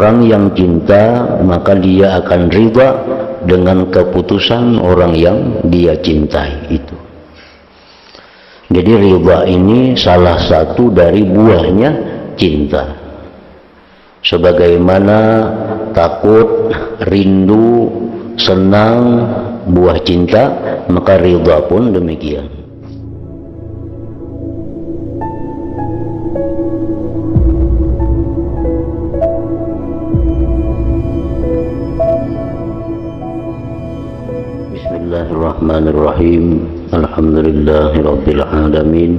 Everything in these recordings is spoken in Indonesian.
Orang yang cinta maka dia akan ridha dengan keputusan orang yang dia cintai itu. Jadi ridha ini salah satu dari buahnya cinta. Sebagaimana takut, rindu, senang buah cinta, maka ridha pun demikian. Bismillahirrahmanirrahim. Alhamdulillahirabbil alamin.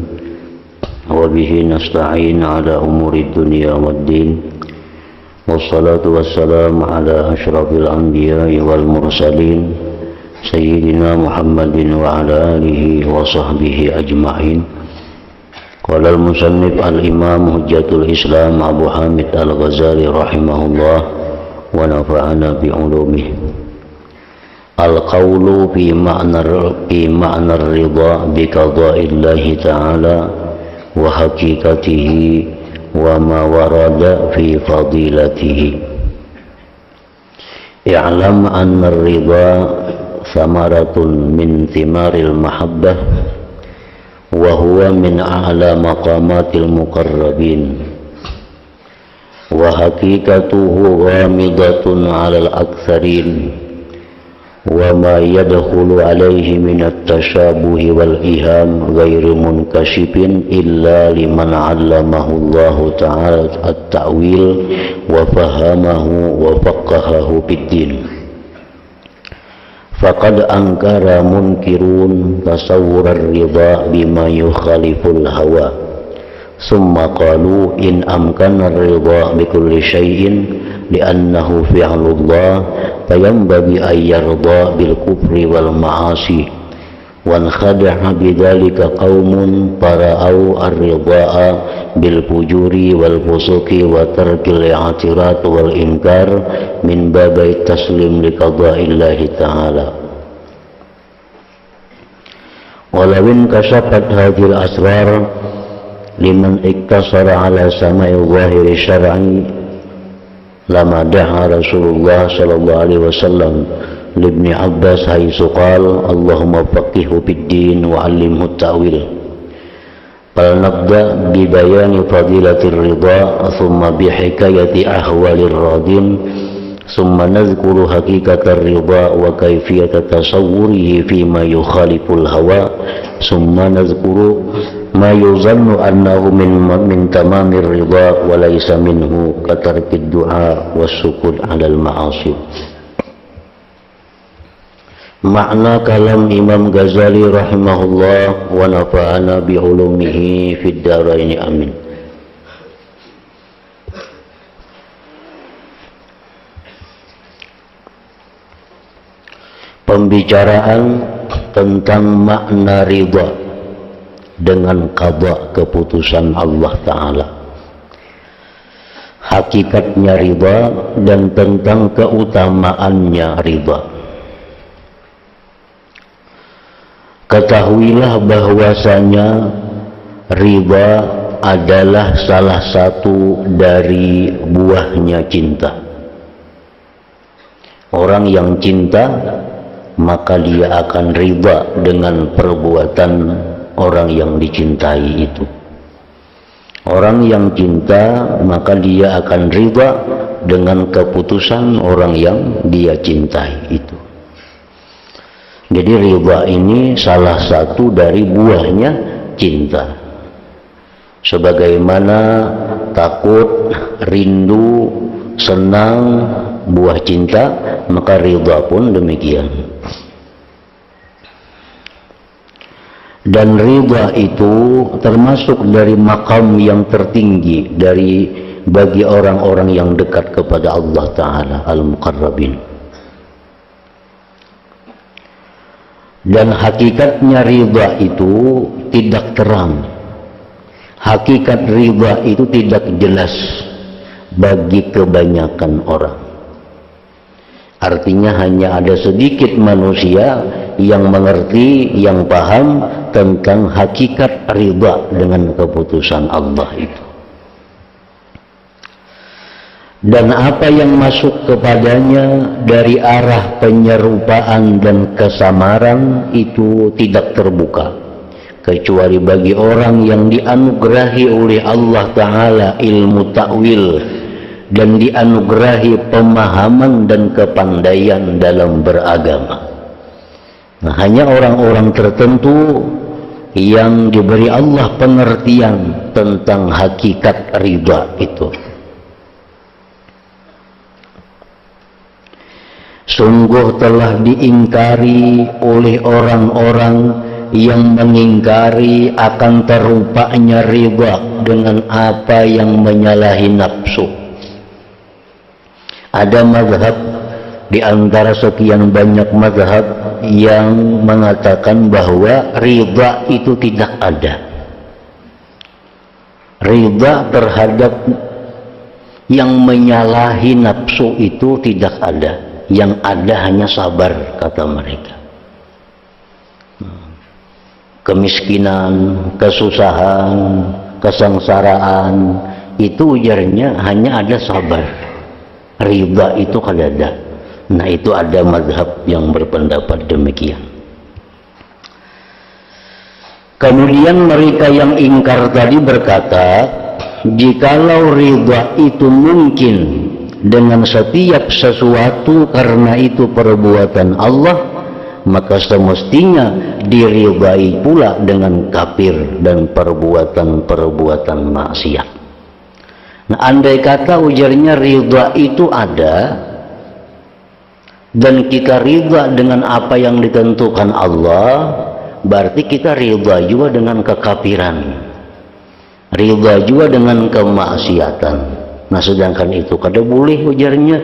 Wa bihi nasta'in ala umuri dunya waddin. Wassalatu wassalamu ala asyrafil anbiya'i wal mursalin sayyidina Muhammadin wa ala alihi wa sahbihi ajma'in. Qala al-musannif al-imam hujjatul Islam Abu Hamid al-Ghazali rahimahullah wa nafa'ana bi ulumihi. Al-qawlu fi ma'na ridha bi qada'illahi ta'ala wa haqiqatihi wa ma warada fi fadilatihi. I'lam anna ridha thamaratun min thimaril mahabbah wa huwa min a'la maqamatil muqarrabin wa haqiqatuhu ghamidatun 'alal aktsarin wa ma yadkhulu alaihi min at-tashabuh wal iham ghairu munkashifin illa liman 'allamahu Allah ta'ala at-ta'wil wa fahamahu wa faqahahu fid-din. Faqad ankara munkirun tasawwur ar-ridha bima yukhaliful hawa summa qalu in amkana ar-ridha bi kulli shay'in li'annahu fi'lullah فينبغي أن يرضى بالكفر والمعاصي وانخدع بذلك قوم فرأوا الرضاء بالفجور والفسوق وترك الاعتراض والإنكار من باب التسليم لقضاء الله تعالى. ولو انكشفت هذه الأسرار لمن اقتصر على سماع الظاهر الشرعي lama da'a Rasulullah sallallahu alaihi wasallam libni Abbas haitsu qala Allahumma faqihhu fid-din wa 'allimhu at-ta'wil. Fal nabda bi bayani fadilatir ridha thumma bi hikayati ahwalir radin thumma nadhkuru haqiqatar ridha wa kayfiyata tasawwurihi fi ma yukhaliful hawa thumma nadhkuru ma yuzannu annahu min tamamir ridha wa laysa minhu katarkid du'a wassukut 'alal ma'asi. Makna kalam Imam Ghazali rahimahullah wa nafa'ana bi ulumihi fid dharain amin. Pembicaraan tentang makna ridha dengan qada keputusan Allah Ta'ala, hakikatnya ridha dan tentang keutamaannya ridha. Ketahuilah bahwasanya ridha adalah salah satu dari buahnya cinta. Orang yang cinta maka dia akan ridha dengan perbuatan orang yang dicintai itu. Orang yang cinta maka dia akan ridha dengan keputusan orang yang dia cintai itu. Jadi ridha ini salah satu dari buahnya cinta. Sebagaimana takut, rindu, senang buah cinta, maka ridha pun demikian. Dan ridha itu termasuk dari makam yang tertinggi bagi orang-orang yang dekat kepada Allah Ta'ala al-muqarrabin. Dan hakikatnya ridha itu tidak terang. Hakikat ridha itu tidak jelas bagi kebanyakan orang. Artinya hanya ada sedikit manusia yang mengerti, yang paham tentang hakikat ridha dengan keputusan Allah itu. dan apa yang masuk kepadanya dari arah penyerupaan dan kesamaran itu tidak terbuka kecuali bagi orang yang dianugerahi oleh Allah Ta'ala ilmu ta'wil dan dianugerahi pemahaman dan kepandaian dalam beragama. Nah, hanya orang-orang tertentu yang diberi Allah pengertian tentang hakikat ridha itu. Sungguh telah diingkari oleh orang-orang yang mengingkari akan terupanya ridha dengan apa yang menyalahi nafsu. Ada mazhab di antara sekian banyak mazhab yang mengatakan bahwa ridha itu tidak ada. Ridha terhadap yang menyalahi nafsu itu tidak ada. Yang ada hanya sabar, kata mereka. Kemiskinan, kesusahan, kesengsaraan, itu ujarnya hanya ada sabar. Ridha itu kadada. Nah, itu ada mazhab yang berpendapat demikian. Kemudian mereka yang ingkar tadi berkata, jikalau ridha itu mungkin dengan setiap sesuatu karena itu perbuatan Allah, maka semestinya diridai pula dengan kafir dan perbuatan-perbuatan maksiat. Nah, andai kata ujarnya ridha itu ada dan kita ridha dengan apa yang ditentukan Allah, berarti kita ridha juga dengan kekafiran, ridha juga dengan kemaksiatan. Nah, sedangkan itu kada boleh ujarnya.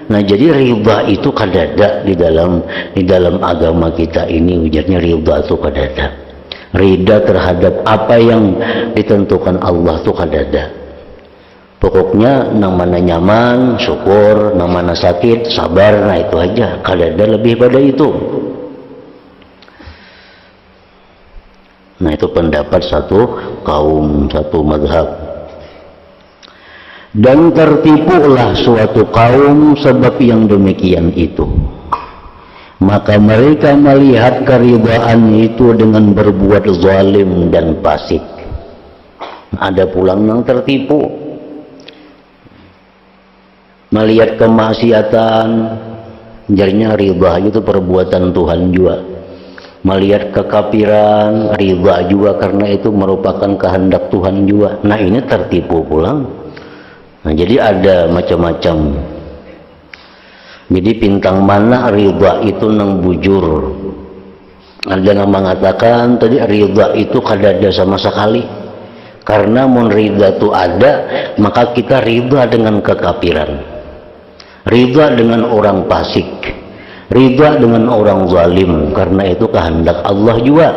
Nah, jadi ridha itu kadada di dalam agama kita ini, ujarnya ridha itu kadada. Ridha terhadap apa yang ditentukan Allah itu kadada. Pokoknya nang mana nyaman, syukur, nang mana sakit, sabar, nah itu aja. Kadada lebih pada itu. Nah, itu pendapat satu kaum, satu mazhab. Dan tertipulah suatu kaum sebab yang demikian itu. Maka mereka melihat keridhaan itu dengan berbuat zalim dan fasik. Ada pulang yang tertipu, melihat kemaksiatan, jarnya ridha itu perbuatan Tuhan juga. Melihat kekafiran, ridha juga karena itu merupakan kehendak Tuhan juga. Nah, ini tertipu pulang. Nah, jadi ada macam-macam. Jadi pintang mana ridha itu nang bujur. Ada yang mengatakan tadi ridha itu kadada sama sekali. Karena mun ridha itu ada, maka kita ridha dengan kekafiran. Ridha dengan orang fasik. Ridha dengan orang zalim, karena itu kehendak Allah juga.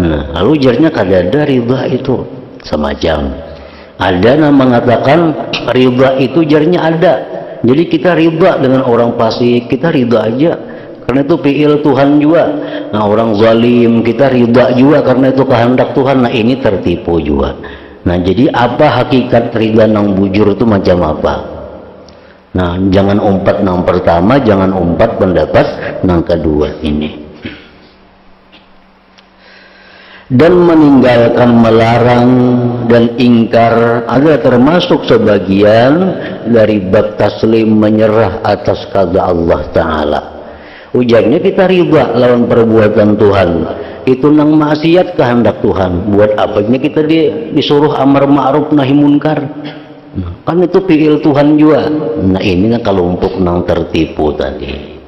Nah, lalu jarnya kadada ridha itu semacam. Ada yang mengatakan ridha itu jarnya ada. Jadi kita ridha dengan orang fasik, kita ridha aja karena itu fi'il Tuhan juga. Nah, orang zalim kita ridha juga karena itu kehendak Tuhan. Nah, ini tertipu juga. Nah, jadi apa hakikat ridha nang bujur itu macam apa? Nah, jangan umpat nang pertama, jangan umpat pendapat nang kedua ini. Dan meninggalkan, melarang dan ingkar ada termasuk sebagian dari bab taslim, menyerah atas qada Allah Ta'ala. Ujarnya kita ridha lawan perbuatan Tuhan, itu nang maksiat kehendak Tuhan. Buat apanya kita disuruh amar ma'ruf nahi munkar? Kan itu fi'il Tuhan juga. Nah, ini kalau untuk nang tertipu tadi.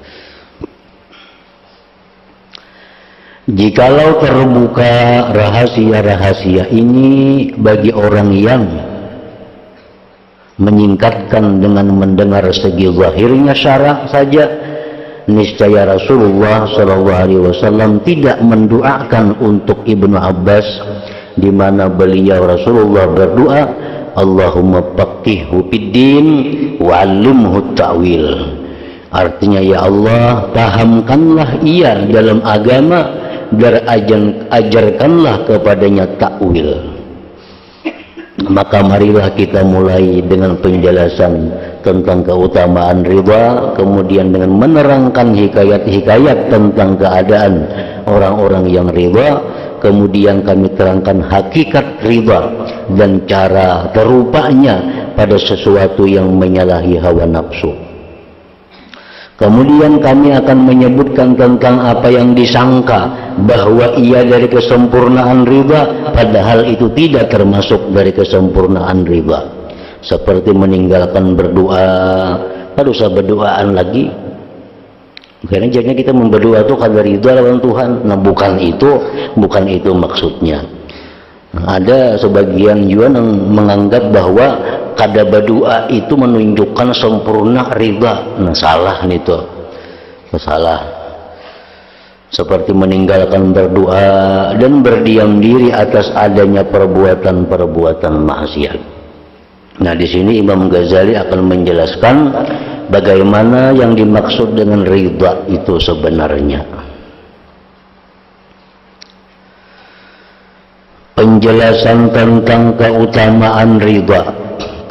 Jikalau terbuka rahasia-rahasia ini bagi orang yang menyingkatkan dengan mendengar segi zahirnya syara saja, niscaya Rasulullah SAW tidak mendoakan untuk Ibnu Abbas, di mana beliau Rasulullah berdoa, Allahumma faqihhu fiddin wa 'allimhu ta'wil. Artinya, ya Allah, pahamkanlah ia dalam agama dan ajarkanlah kepadanya takwil. Maka marilah kita mulai dengan penjelasan tentang keutamaan ridha, kemudian dengan menerangkan hikayat-hikayat tentang keadaan orang-orang yang ridha, kemudian kami terangkan hakikat ridha dan cara terupanya pada sesuatu yang menyalahi hawa nafsu. Kemudian kami akan menyebutkan tentang apa yang disangka bahwa ia dari kesempurnaan ridha, padahal itu tidak termasuk dari kesempurnaan ridha. Seperti meninggalkan berdoa, tak usah berdoaan lagi. Karena jadinya kita berdoa itu kada ridha lawan Tuhan. Nah bukan itu maksudnya. Nah, ada sebagian juga yang menganggap bahwa kada berdoa itu menunjukkan sempurna ridha. Nah salah nih tuh, salah. Seperti meninggalkan berdoa dan berdiam diri atas adanya perbuatan-perbuatan maksiat. Nah di sini Imam Ghazali akan menjelaskan bagaimana yang dimaksud dengan ridha itu sebenarnya. Penjelasan tentang keutamaan ridha.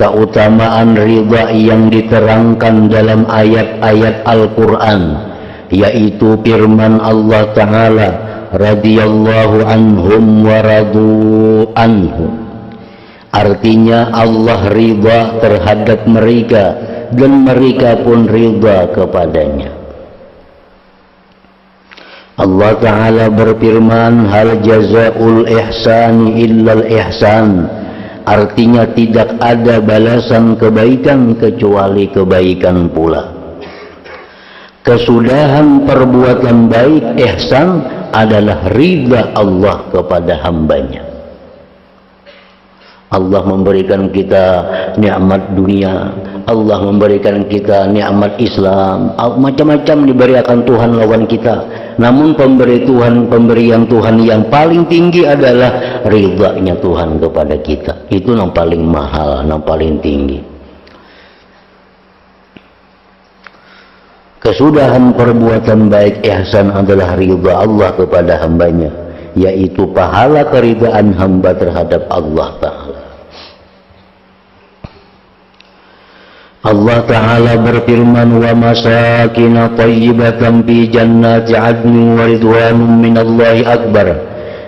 Keutamaan ridha yang diterangkan dalam ayat-ayat Al-Quran, yaitu firman Allah Ta'ala, radhiyallahu anhum wa radu anhu. Artinya Allah ridha terhadap mereka dan mereka pun ridha kepadanya. Allah Ta'ala berfirman, hal jazaa'ul ihsani illal ihsan. Artinya tidak ada balasan kebaikan kecuali kebaikan pula. Kesudahan perbuatan baik, ihsan, adalah ridha Allah kepada hambanya. Allah memberikan kita nikmat dunia, Allah memberikan kita nikmat Islam, macam-macam diberikan Tuhan lawan kita. Namun pemberian Tuhan yang paling tinggi adalah ridhanya Tuhan kepada kita. Itu yang paling mahal, yang paling tinggi. Kesudahan perbuatan baik ihsan adalah ridha Allah kepada hambanya, yaitu pahala keridhaan hamba terhadap Allah Ta'ala. Allah Ta'ala berfirman, wa masakina tayyibatan fi jannati adnin wa ridwanun minallahi akbar.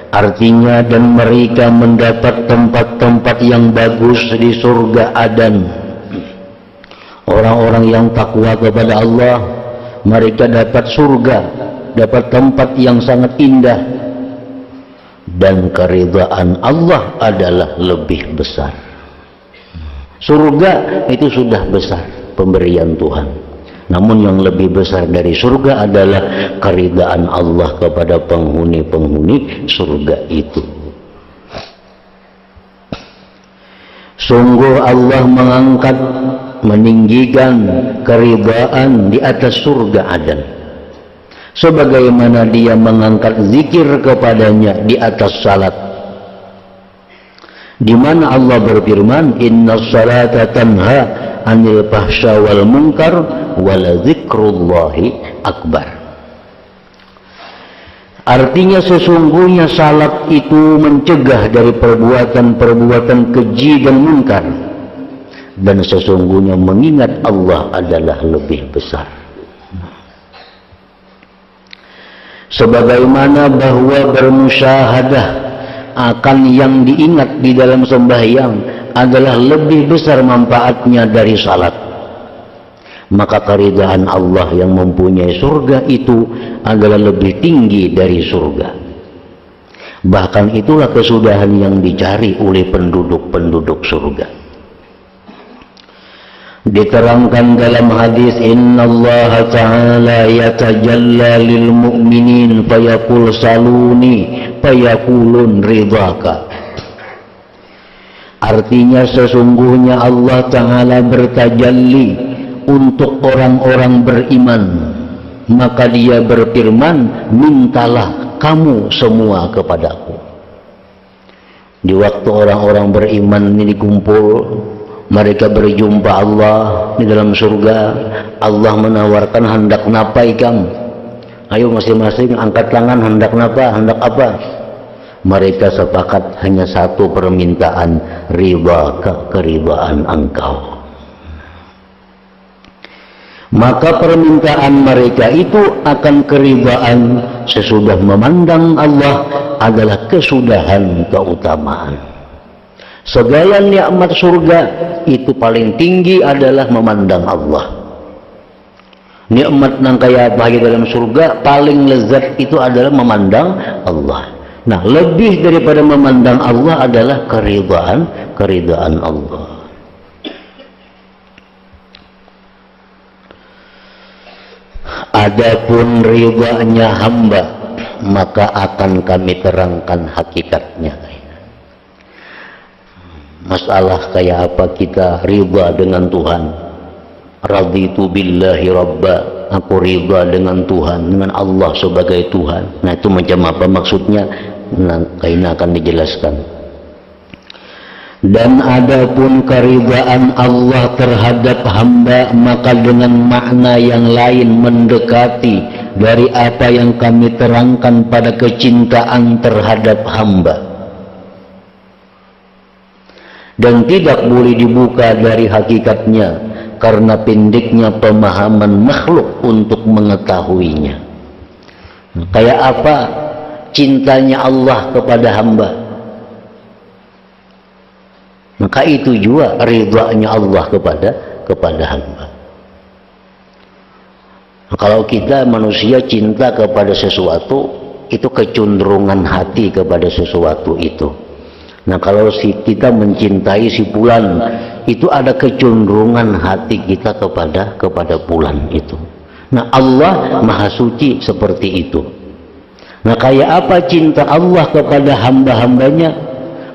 Artinya, dan mereka mendapat tempat-tempat yang bagus di surga Adan. Orang-orang yang takwa kepada Allah, mereka dapat surga, dapat tempat yang sangat indah, dan keridhaan Allah adalah lebih besar. Surga itu sudah besar pemberian Tuhan, namun yang lebih besar dari surga adalah keridhaan Allah kepada penghuni-penghuni surga itu. Sungguh Allah mengangkat, meninggikan keridhaan di atas surga Adan, sebagaimana dia mengangkat zikir kepadanya di atas salat, di mana Allah berfirman, innas salata tanha anil fahsya wal munkar wala dzikrullahi akbar. Artinya sesungguhnya salat itu mencegah dari perbuatan-perbuatan keji dan munkar, dan sesungguhnya mengingat Allah adalah lebih besar. Sebagaimana bahwa bermusyahadah akan yang diingat di dalam sembahyang adalah lebih besar manfaatnya dari salat, maka keridhaan Allah yang mempunyai surga itu adalah lebih tinggi dari surga. Bahkan itulah kesudahan yang dicari oleh penduduk-penduduk surga. Diterangkan dalam hadis, innallaha ta'ala yatajalla lil mu'minin fayaqul saluni fayaqulun ridhaka. Artinya sesungguhnya Allah Ta'ala bertajalli untuk orang-orang beriman, maka dia berfirman, mintalah kamu semua kepadaku. Di waktu orang-orang beriman ini dikumpul, mereka berjumpa Allah di dalam surga. Allah menawarkan, hendak napa ikam? Ayo masing-masing angkat tangan, hendak napa, hendak apa? Mereka sepakat hanya satu permintaan, ridha, keridhaan engkau. Maka permintaan mereka itu akan keridhaan sesudah memandang Allah adalah kesudahan keutamaan. Segala nikmat surga itu paling tinggi adalah memandang Allah. Nikmat yang kaya bahagia dalam surga paling lezat itu adalah memandang Allah. Nah, lebih daripada memandang Allah adalah keridhaan Allah. Adapun ridhanya hamba, maka akan kami terangkan hakikatnya. Masalah kayak apa kita ridha dengan Tuhan. Raditu billahi rabba, aku ridha dengan Tuhan, dengan Allah sebagai Tuhan. Nah, itu macam apa maksudnya? Nah, ini akan dijelaskan. Dan adapun keridhaan Allah terhadap hamba, maka dengan makna yang lain mendekati dari apa yang kami terangkan pada kecintaan terhadap hamba, dan tidak boleh dibuka dari hakikatnya karena pendeknya pemahaman makhluk untuk mengetahuinya. Kayak apa cintanya Allah kepada hamba? Maka itu juga ridhanya Allah kepada hamba. Kalau kita manusia cinta kepada sesuatu, itu kecenderungan hati kepada sesuatu itu. Nah, kalau kita mencintai si Fulan, itu ada kecenderungan hati kita kepada Fulan itu. Nah, Allah Maha Suci seperti itu. Nah, kayak apa cinta Allah kepada hamba-hambanya?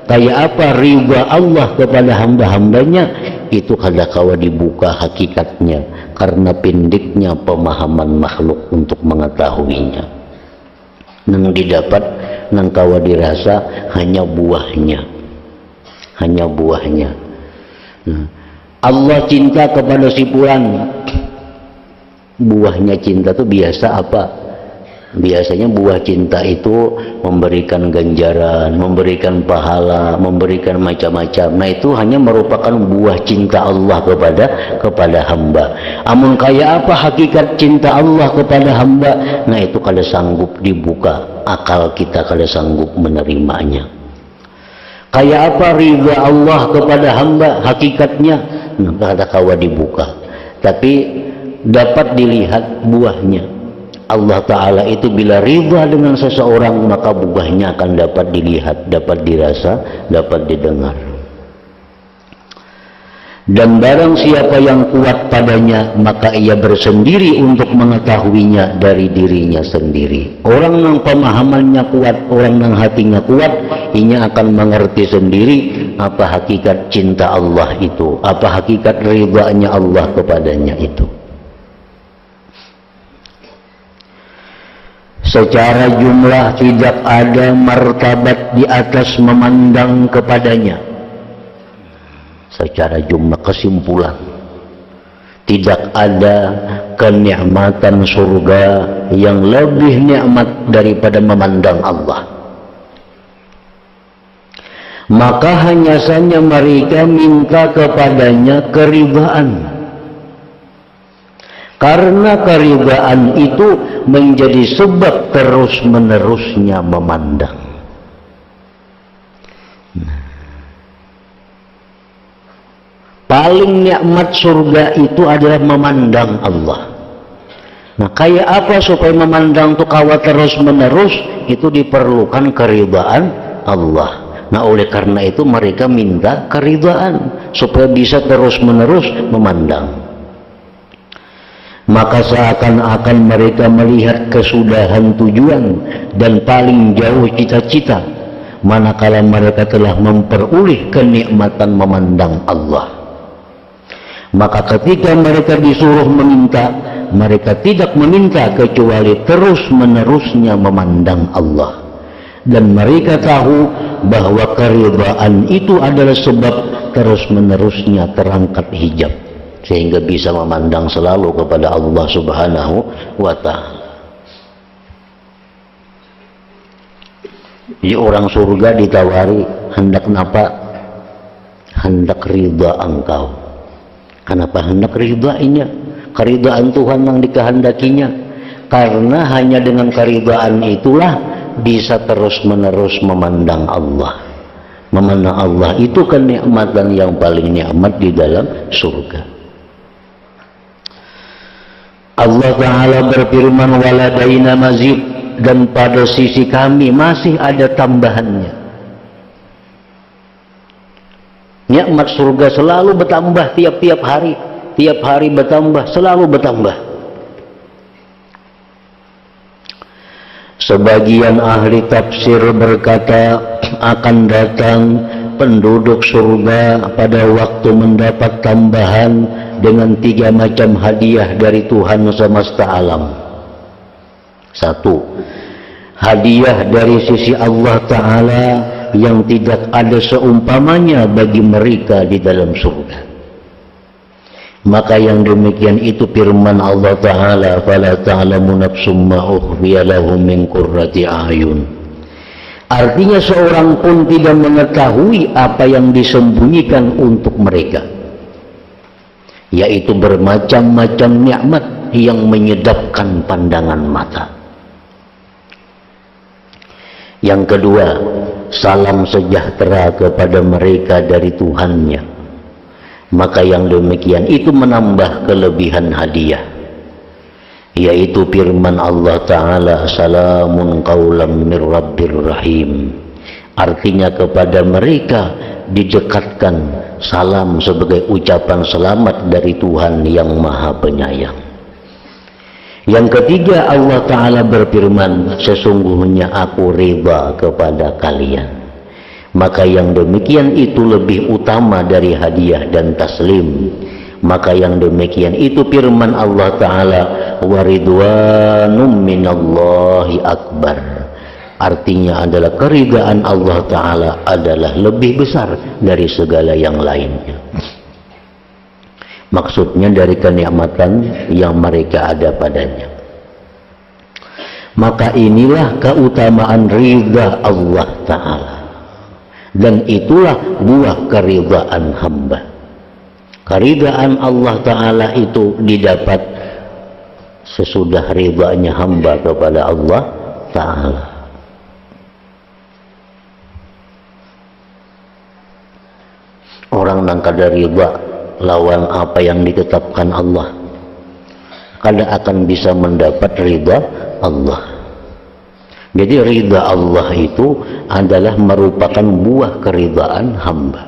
Kayak apa ridha Allah kepada hamba-hambanya? Itu kadang-kala dibuka hakikatnya karena pendeknya pemahaman makhluk untuk mengetahuinya. Nang didapat, nang kawa dirasa hanya buahnya. Hanya buahnya. Nah, Allah cinta kepada si fulan. Buahnya cinta itu biasa apa? Biasanya buah cinta itu memberikan ganjaran, memberikan pahala, memberikan macam-macam. Nah, itu hanya merupakan buah cinta Allah kepada hamba. Amun kayak apa hakikat cinta Allah kepada hamba? Nah, itu kada sanggup dibuka, akal kita kada sanggup menerimanya. Kayak apa ridha Allah kepada hamba hakikatnya? Nah, kada kawa dibuka. Tapi dapat dilihat buahnya. Allah Ta'ala itu bila ridha dengan seseorang, maka buahnya akan dapat dilihat, dapat dirasa, dapat didengar. Dan barang siapa yang kuat padanya, maka ia bersendiri untuk mengetahuinya dari dirinya sendiri. Orang yang pemahamannya kuat, orang yang hatinya kuat, ia akan mengerti sendiri apa hakikat cinta Allah itu, apa hakikat ridhanya Allah kepadanya itu. Secara jumlah tidak ada martabat di atas memandang kepadanya. Secara jumlah kesimpulan, tidak ada kenikmatan surga yang lebih nikmat daripada memandang Allah. Maka hanya saja mereka minta kepadanya keridhaan. Karena keridhaan itu menjadi sebab terus-menerusnya memandang. Paling nikmat surga itu adalah memandang Allah. Nah, kayak apa supaya memandang itu kawa terus-menerus? Itu diperlukan keridhaan Allah. Nah, oleh karena itu mereka minta keridhaan supaya bisa terus-menerus memandang. Maka seakan-akan mereka melihat kesudahan tujuan dan paling jauh cita-cita manakala mereka telah memperoleh kenikmatan memandang Allah. Maka ketika mereka disuruh meminta, mereka tidak meminta kecuali terus-menerusnya memandang Allah. Dan mereka tahu bahwa keridhaan itu adalah sebab terus-menerusnya terangkat hijab, sehingga bisa memandang selalu kepada Allah Subhanahu wa Ta'ala. Jadi orang surga ditawari, hendak napa? Hendak ridha engkau. Kenapa hendak ridhainya? keridaan Tuhan yang dikehendakinya. Karena hanya dengan keridaan itulah bisa terus-menerus memandang Allah. Memandang Allah itu kenikmatan yang paling nikmat di dalam surga. Allah Ta'ala berfirman, waladaina mazid, dan pada sisi kami masih ada tambahannya. Nikmat surga selalu bertambah tiap-tiap hari. Tiap hari bertambah, selalu bertambah. Sebagian ahli tafsir berkata akan datang penduduk surga pada waktu mendapat tambahan dengan 3 macam hadiah dari Tuhan semesta alam. 1. Hadiah dari sisi Allah Ta'ala yang tidak ada seumpamanya bagi mereka di dalam surga. Maka yang demikian itu firman Allah Ta'ala, fala ta'lamu nafsum ma ukhfiya lahum min qurrati a'yun. Artinya seorang pun tidak mengetahui apa yang disembunyikan untuk mereka, yaitu bermacam-macam nikmat yang menyedapkan pandangan mata. Yang kedua, salam sejahtera kepada mereka dari Tuhannya. Maka yang demikian itu menambah kelebihan hadiah, yaitu firman Allah Ta'ala, salamun qaulam mir rabbir rahim. Artinya kepada mereka didekatkan salam sebagai ucapan selamat dari Tuhan yang Maha Penyayang. Yang ketiga, Allah Ta'ala berfirman, sesungguhnya aku ridha kepada kalian. Maka yang demikian itu lebih utama dari hadiah dan taslim. Maka yang demikian itu firman Allah Ta'ala, wa ridwanum minallahi akbar. Artinya adalah keridaan Allah Ta'ala adalah lebih besar dari segala yang lainnya. Maksudnya dari kenikmatan yang mereka ada padanya. Maka inilah keutamaan ridha Allah Ta'ala. Dan itulah buah keridhaan hamba. Keridhaan Allah Ta'ala itu didapat sesudah ridhanya hamba kepada Allah Ta'ala. Orang yang kada ridha lawan apa yang ditetapkan Allah, kada akan bisa mendapat ridha Allah. Jadi ridha Allah itu adalah merupakan buah keridhaan hamba.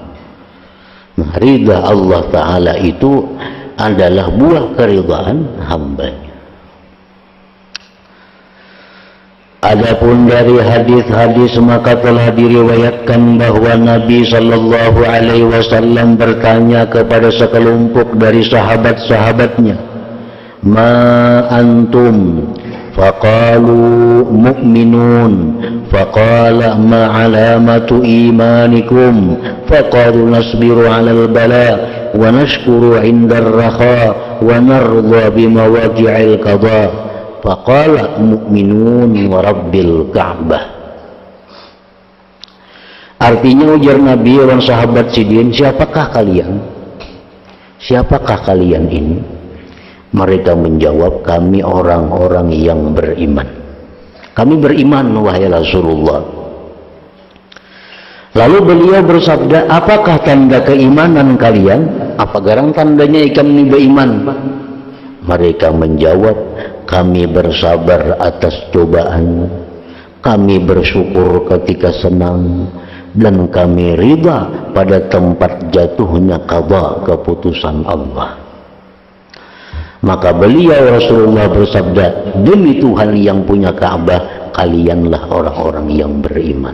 Nah, ridha Allah Ta'ala itu adalah buah keridhaan hambanya. Adapun dari hadis-hadis maka telah diriwayatkan bahwa Nabi Sallallahu Alaihi Wasallam bertanya kepada sekelompok dari sahabat-sahabatnya, ma antum? Faqalu mu'minun. Faqala ma alamatu imanikum? Faqalu nasbiru alal bala wa nashkuru indar rakha wa narda bimawaqi'il qada. Faqala mu'minun wa rabbil ka'bah. Artinya ujar Nabi orang sahabat sidin, siapakah kalian? Siapakah kalian ini? Mereka menjawab, kami orang-orang yang beriman. Kami beriman wahai Rasulullah. Lalu beliau bersabda, apakah tanda keimanan kalian? Apa garang tandanya kami beriman? Mereka menjawab, kami bersabar atas cobaan, kami bersyukur ketika senang, dan kami ridha pada tempat jatuhnya qada, keputusan Allah. Maka beliau Rasulullah bersabda, demi Tuhan yang punya Ka'bah, kalianlah orang-orang yang beriman.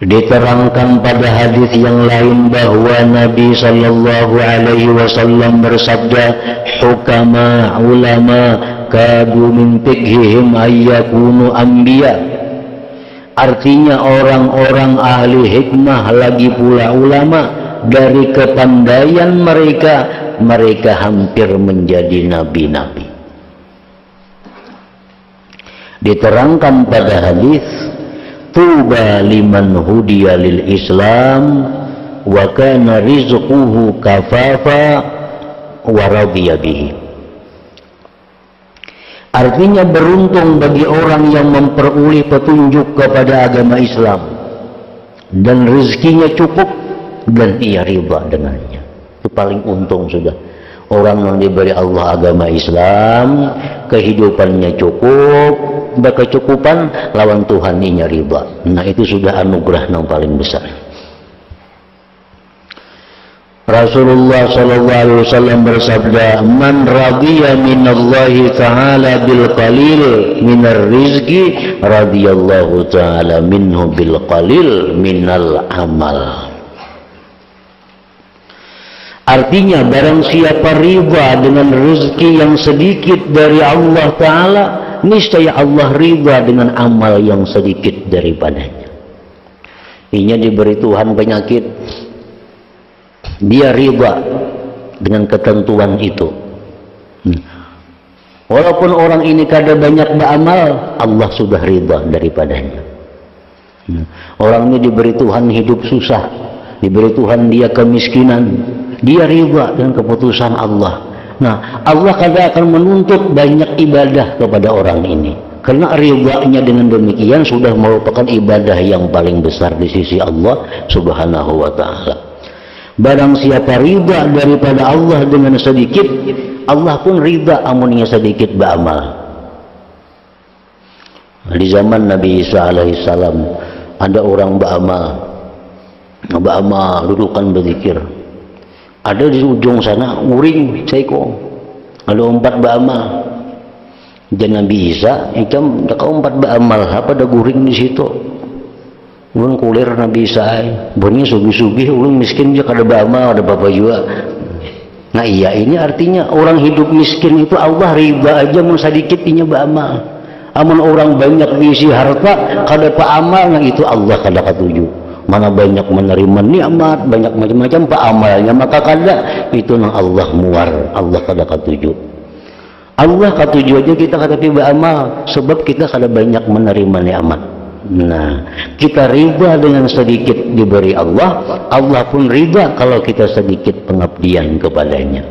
Diterangkan pada hadis yang lain bahwa Nabi Sallallahu Alaihi Wasallam bersabda, hukama ulama kadu min fiqhihim ayyakunu anbiya. Artinya orang-orang ahli hikmah lagi pula ulama, dari kepandaian mereka, mereka hampir menjadi nabi-nabi. Diterangkan pada hadis, tuba liman hudiya lil Islam wa kana rizquhu kafafa wa radiya bihi. Artinya beruntung bagi orang yang memperoleh petunjuk kepada agama Islam dan rezekinya cukup dan ia riba dengannya. Itu paling untung sudah. Orang yang diberi Allah agama Islam, kehidupannya cukup, berkecukupan, lawan Tuhan ini riba. Nah itu sudah anugerah yang paling besar. Rasulullah SAW bersabda, "Man radiya minallahi ta'ala bil qalil minar rizki, radiyallahu ta'ala minhu bil qalil minal amal." Artinya barang siapa riba dengan rezeki yang sedikit dari Allah Ta'ala, niscaya Allah riba dengan amal yang sedikit daripadanya. Ini diberi Tuhan penyakit, dia riba dengan ketentuan itu. Walaupun orang ini kada banyak beramal, Allah sudah riba daripadanya. Orang ini diberi Tuhan hidup susah, diberi Tuhan dia kemiskinan, dia riba dengan keputusan Allah. Nah, Allah kada akan menuntut banyak ibadah kepada orang ini, karena ribanya dengan demikian sudah merupakan ibadah yang paling besar di sisi Allah Subhanahu wa Ta'ala. Barang siapa riba daripada Allah dengan sedikit, Allah pun riba amunnya sedikit beramal. Di zaman Nabi Isa alaihissalam ada orang beramal dudukan berzikir. Ada di ujung sana uring ceko, ada 4 beramal. Dan Nabi Isa ikam kau 4 beramal apa ada guring di situ. Ulun kulir Nabi Isa, bunyi sugi-sugi, ulun miskin dia kada beramal, ada bapak juga. Nah iya, ini artinya orang hidup miskin itu Allah riba aja mun sedikit inya beramal. Amun orang banyak diisi harta kada paamal, nah itu Allah kada katuju. Mana banyak menerima nikmat, banyak macam-macam paamalnya, maka kada itu nang Allah muar, Allah kada katuju. Allah katuju aja kita kada beramal sebab kita kada banyak menerima nikmat. Nah, kita riba dengan sedikit diberi Allah, Allah pun riba kalau kita sedikit pengabdian kepadanya.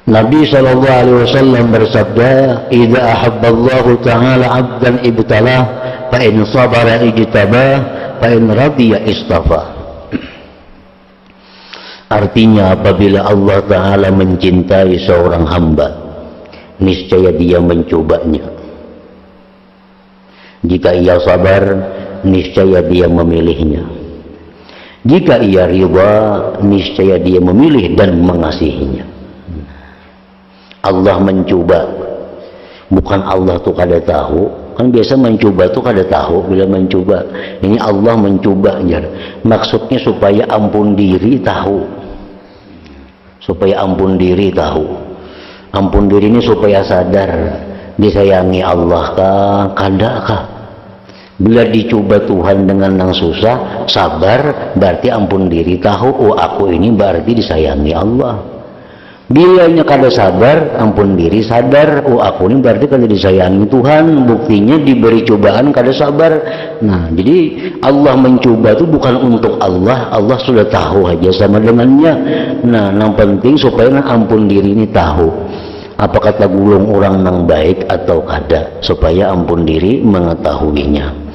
Nabi SAW bersabda, "Idza ahabballahu ta'ala 'abdan ibtalah, fa in sabara ijtabah, fa in radiya istafa." Artinya apabila Allah Ta'ala mencintai seorang hamba, niscaya dia mencobanya. Jika ia sabar, niscaya dia memilihnya. Jika ia riba, niscaya dia memilih dan mengasihinya. Allah mencoba, bukan Allah tuh kada tahu. Kan biasa mencoba tuh kada tahu bila mencoba. Ini Allah mencoba aja. Maksudnya supaya ampun diri tahu. Supaya ampun diri tahu. Ampun diri ini supaya sadar disayangi Allah kah, kada kah. Bila dicoba Tuhan dengan yang susah, sabar, berarti ampun diri tahu, oh aku ini berarti disayangi Allah. Bilanya kada sabar, ampun diri sadar, oh aku ini berarti kada disayangi Tuhan. Buktinya diberi cobaan kada sabar. Nah, jadi Allah mencoba itu bukan untuk Allah, Allah sudah tahu aja sama dengannya. Nah, yang penting supaya ampun diri ini tahu apa kata gulung orang yang baik atau kada, supaya ampun diri mengetahuinya.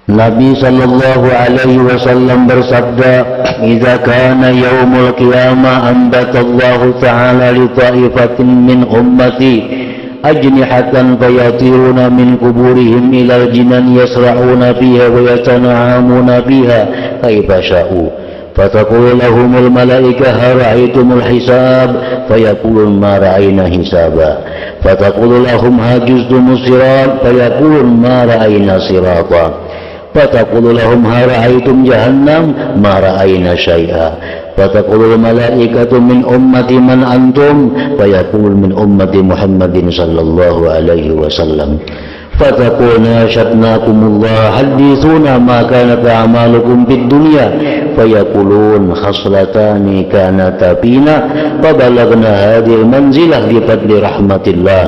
Nabi sallallahu alaihi wasallam bersabda, "Idza kana yaumul qiyamah ambatallahu ta'ala li ta'ifatin min ummati ajnihatan fayatiruna min kuburihim ila jinan yasra'una fiha wa yatana'amuna fiha kaifa sya'u. Fataqulu lahumul malaika hara'aitumul hisab fayaqulun ma ra'ayna hisaba. Fataqulu lahum hajuztumus sirat fayaqulun ma ra'ayna sirata. Fataqulu lahum hara'aitum jahannam ma ra'ayna syai'a. Fataqulu malaikatu min ummati man antum fayaqul min ummati Muhammadin sallallahu alaihi wasallam. Fataqulna syatnakumullah hadithuna ma kanat a'malukum fid dunya fayaqulun khaslatani kanata fina fabalagna hadhihi manzilah bi fadli rahmatillah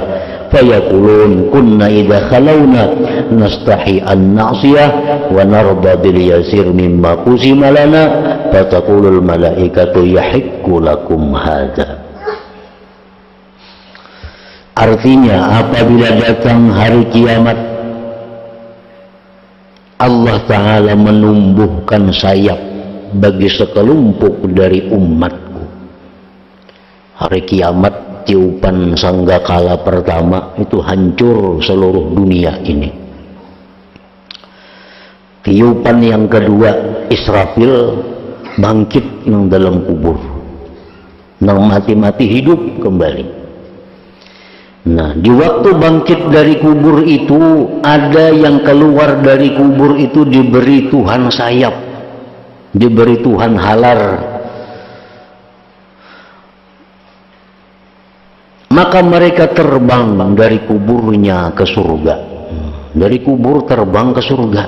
fayaqulun kunna idza khalawna nastahi an na'siyah wa narda bil yasir mimma qusima lana fataqulul malaikatu yahikku lakum hadza. Artinya apabila datang hari kiamat, Allah Ta'ala menumbuhkan sayap bagi sekelompok dari umatku. Hari kiamat, tiupan sanggakala pertama itu hancur seluruh dunia ini. Tiupan yang kedua, Israfil bangkit yang dalam kubur, yang mati-mati hidup kembali. Nah, di waktu bangkit dari kubur itu, ada yang keluar dari kubur itu diberi Tuhan sayap, diberi Tuhan halar. Maka mereka terbang dari kuburnya ke surga. Dari kubur terbang ke surga.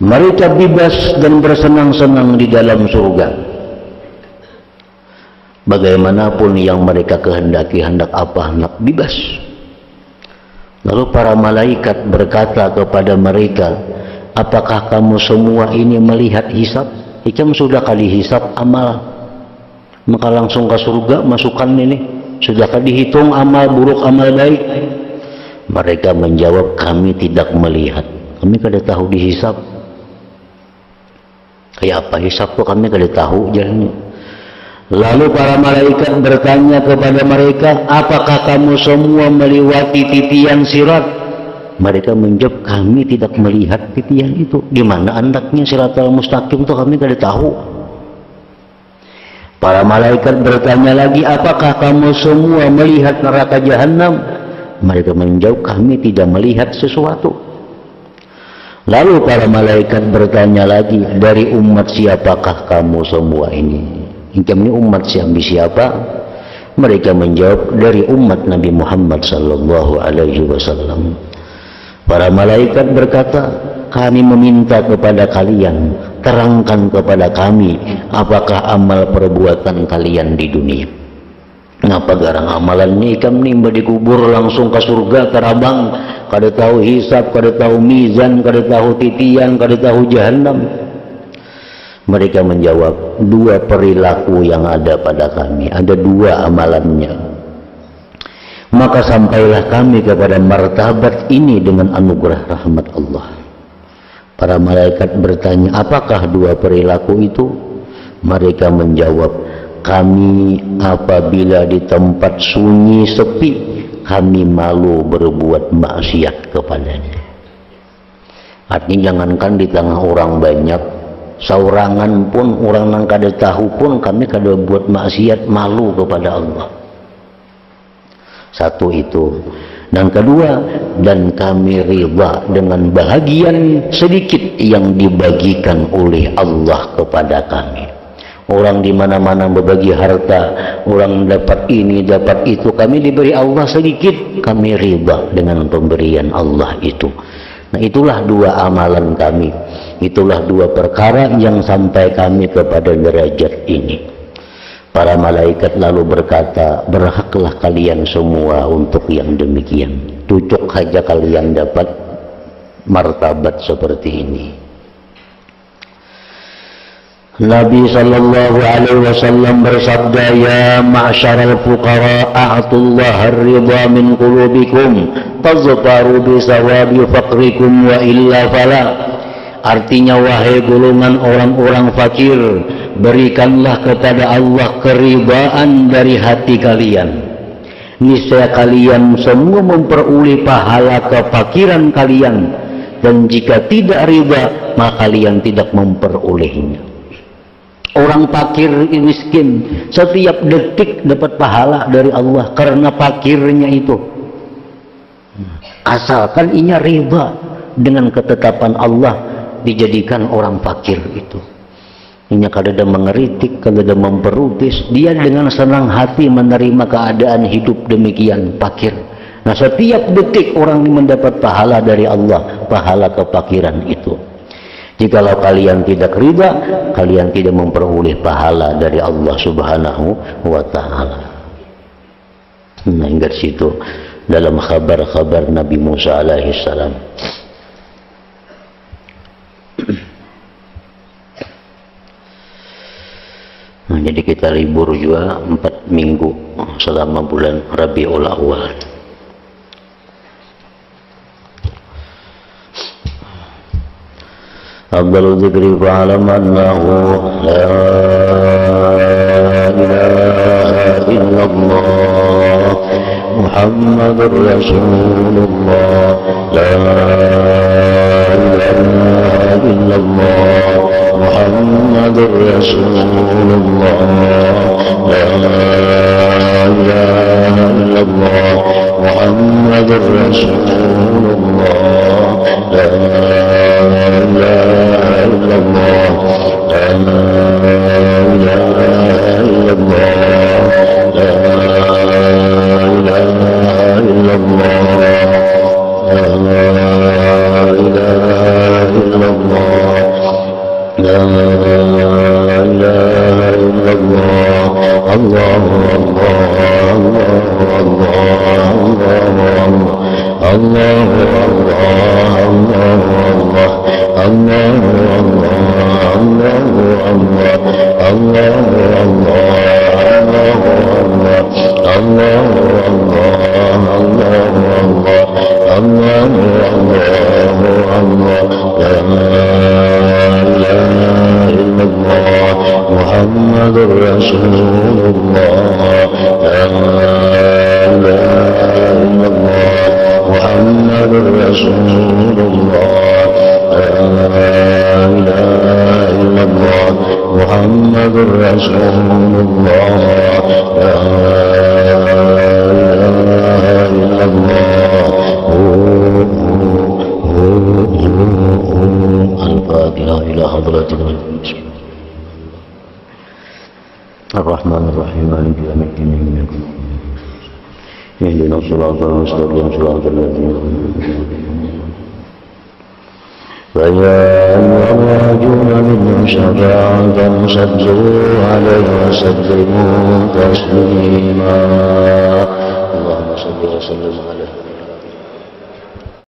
Mereka bebas dan bersenang-senang di dalam surga. Bagaimanapun yang mereka kehendaki, hendak apa, hendak bebas. Lalu para malaikat berkata kepada mereka, apakah kamu semua ini melihat hisab? Ikam sudah kali hisab amal, maka langsung ke surga, masukkan ini. Sudahkah dihitung amal buruk, amal baik? Mereka menjawab, kami tidak melihat. Kami kada tahu dihisab. Kayak apa hisab tuh kami kada tahu jalannya. Lalu para malaikat bertanya kepada mereka, apakah kamu semua melewati titian sirat? Mereka menjawab, kami tidak melihat titian itu. Di mana andaknya siratal mustaqim itu kami tidak tahu. Para malaikat bertanya lagi, apakah kamu semua melihat neraka jahanam? Mereka menjawab, kami tidak melihat sesuatu. Lalu para malaikat bertanya lagi, dari umat siapakah kamu semua ini? Ini umat siapa? Mereka menjawab, dari umat Nabi Muhammad sallallahu alaihi wasallam. Para malaikat berkata, kami meminta kepada kalian, terangkan kepada kami apakah amal perbuatan kalian di dunia. Ngapa garang amalannya ikam nimba dikubur langsung ke surga terabang, kada tahu hisab, kada tahu mizan, kada tahu titian, kada tahu jahanam. Mereka menjawab, dua perilaku yang ada pada kami, ada dua amalannya. Maka sampailah kami kepada martabat ini dengan anugerah rahmat Allah. Para malaikat bertanya, apakah dua perilaku itu? Mereka menjawab, kami apabila di tempat sunyi sepi, kami malu berbuat maksiat kepadanya. Artinya jangankan di tengah orang banyak, saurangan pun orang yang kada tahu pun kami kada buat maksiat, malu kepada Allah. Satu itu. Dan kedua, dan kami riba dengan bahagian sedikit yang dibagikan oleh Allah kepada kami. Orang di mana-mana berbagi harta, orang dapat ini, dapat itu, kami diberi Allah sedikit, kami riba dengan pemberian Allah itu. Nah, itulah dua amalan kami. Itulah dua perkara yang sampai kami kepada derajat ini. Para malaikat lalu berkata, berhaklah kalian semua untuk yang demikian. Tucuk saja kalian dapat martabat seperti ini. Nabi sallallahu alaihi wasallam bersabda, ya ma'syaral fuqara a'tullah ar-ridha min qulubikum tazfaru bi sawabi faqrikum wa illa fala. Artinya, wahai golongan orang-orang fakir, berikanlah kepada Allah keridhaan dari hati kalian. Niscaya kalian semua memperoleh pahala kefakiran kalian, dan jika tidak riba, maka kalian tidak memperolehnya. Orang fakir miskin setiap detik dapat pahala dari Allah karena fakirnya itu. Asalkan inya riba dengan ketetapan Allah, dijadikan orang fakir itu. Inya kadada mengeritik, kadada memperutis, dia dengan senang hati menerima keadaan hidup demikian fakir. Nah, setiap detik orang ini mendapat pahala dari Allah, pahala kefakiran itu. Jikalau kalian tidak ridha, kalian tidak memperoleh pahala dari Allah Subhanahu wa ta'ala. Nah, hingga situ dalam kabar-kabar Nabi Musa alaihissalam. Nah, jadi kita libur juga 4 minggu selama bulan Rabiul Awal. Afdhalu dzikri fa'lam annahu la ilaha illallah Muhammadur Rasulullah la ilaha illallah Muhammadur Rasulullah la ilaha illallah Muhammadur Rasulullah la ilaha illallah la ilaha illallah la ilaha illallah la ilaha illallah la ilaha illallah Allahu Muhammadur Rasulullah la ilaha illallah Muhammadur Rasulullah la ilaha illallah Muhammadur Rasulullah la ilaha illallah Al-Fatiha ila hadratil Ar-Rahman Ar-Rahim Maliki yaumiddin Ihdinas siratal mustaqim siratal ladzina فيا أيها الراجون من شفاعة صلوا عليه وسلموا تسليما اللهم صل وسلم عليه